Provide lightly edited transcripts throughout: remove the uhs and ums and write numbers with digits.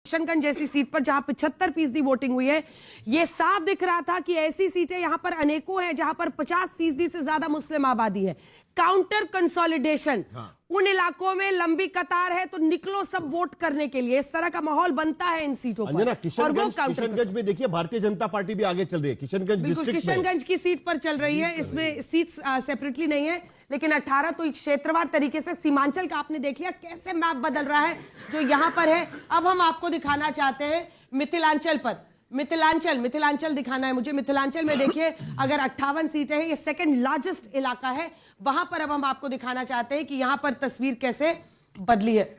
किशनगंज जैसी सीट पर जहां 75% वोटिंग हुई है, यह साफ दिख रहा था कि ऐसी सीटें यहां पर अनेकों हैं जहां पर 50% से ज्यादा मुस्लिम आबादी है। काउंटर कंसोलिडेशन, उन इलाकों में लंबी कतार है तो निकलो सब वोट करने के लिए, इस तरह का माहौल बनता है इन सीटों पर। और वो किशनगंज में देखिए भारतीय जनता पार्टी भी आगे चल रही है। किशनगंज की सीट पर चल रही है, इसमें सीट सेपरेटली नहीं है, लेकिन 18 तो क्षेत्रवार तरीके से सीमांचल का आपने देख लिया कैसे मैप बदल रहा है जो यहां पर है। अब हम आपको दिखाना चाहते हैं मिथिलांचल पर, मिथिलांचल दिखाना है मुझे। मिथिलांचल में देखिए अगर 58 सीटें हैं, ये सेकंड लार्जेस्ट इलाका है, वहां पर अब हम आपको दिखाना चाहते हैं कि यहां पर तस्वीर कैसे बदली है।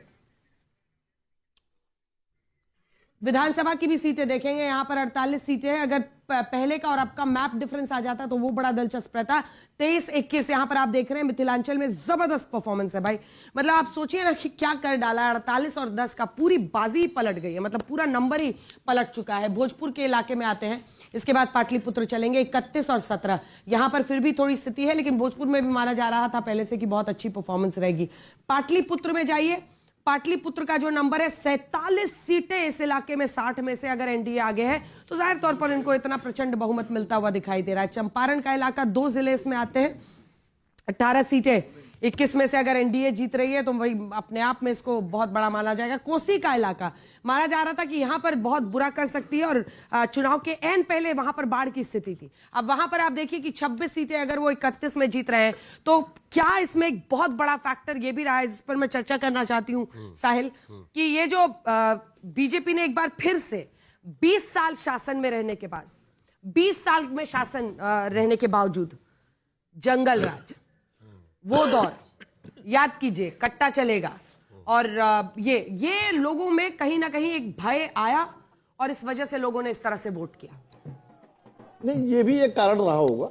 विधानसभा की भी सीटें देखेंगे, यहां पर 48 सीटें हैं। अगर पहले का और अब का मैप डिफरेंस आ जाता तो वो बड़ा दिलचस्प रहता। 23-21 यहां पर आप देख रहे हैं मिथिलांचल में जबरदस्त परफॉर्मेंस है भाई। मतलब आप सोचिए ना कि क्या कर डाला है, 48 और 10 का पूरी बाजी ही पलट गई है, मतलब पूरा नंबर ही पलट चुका है। भोजपुर के इलाके में आते हैं, इसके बाद पाटलिपुत्र चलेंगे 31 और 17। यहां पर फिर भी थोड़ी स्थिति है, लेकिन भोजपुर में भी माना जा रहा था पहले से कि बहुत अच्छी परफॉर्मेंस रहेगी। पाटलिपुत्र में जाइए, पाटलिपुत्र का जो नंबर है 47 सीटें इस इलाके में 60 में से अगर एनडीए आगे है तो जाहिर तौर पर इनको इतना प्रचंड बहुमत मिलता हुआ दिखाई दे रहा है। चंपारण का इलाका 2 जिले इसमें आते हैं, 18 सीटें, 21 में से अगर एनडीए जीत रही है तो वही अपने आप में इसको बहुत बड़ा माना जाएगा। कोसी का इलाका माना जा रहा था कि यहां पर बहुत बुरा कर सकती है और चुनाव के एन पहले वहां पर बाढ़ की स्थिति थी। अब वहां पर आप देखिए कि 26 सीटें अगर वो 31 में जीत रहे हैं तो क्या इसमें एक बहुत बड़ा फैक्टर ये भी रहा है, जिस पर मैं चर्चा करना चाहती हूं साहिल, कि ये जो बीजेपी ने एक बार फिर से 20 साल शासन में रहने के बाद, 20 साल में शासन रहने के बावजूद जंगल राज, वो दौर याद कीजिए, कट्टा चलेगा, और ये लोगों में कहीं ना कहीं एक भय आया और इस वजह से लोगों ने इस तरह से वोट किया। नहीं, ये भी एक कारण रहा होगा।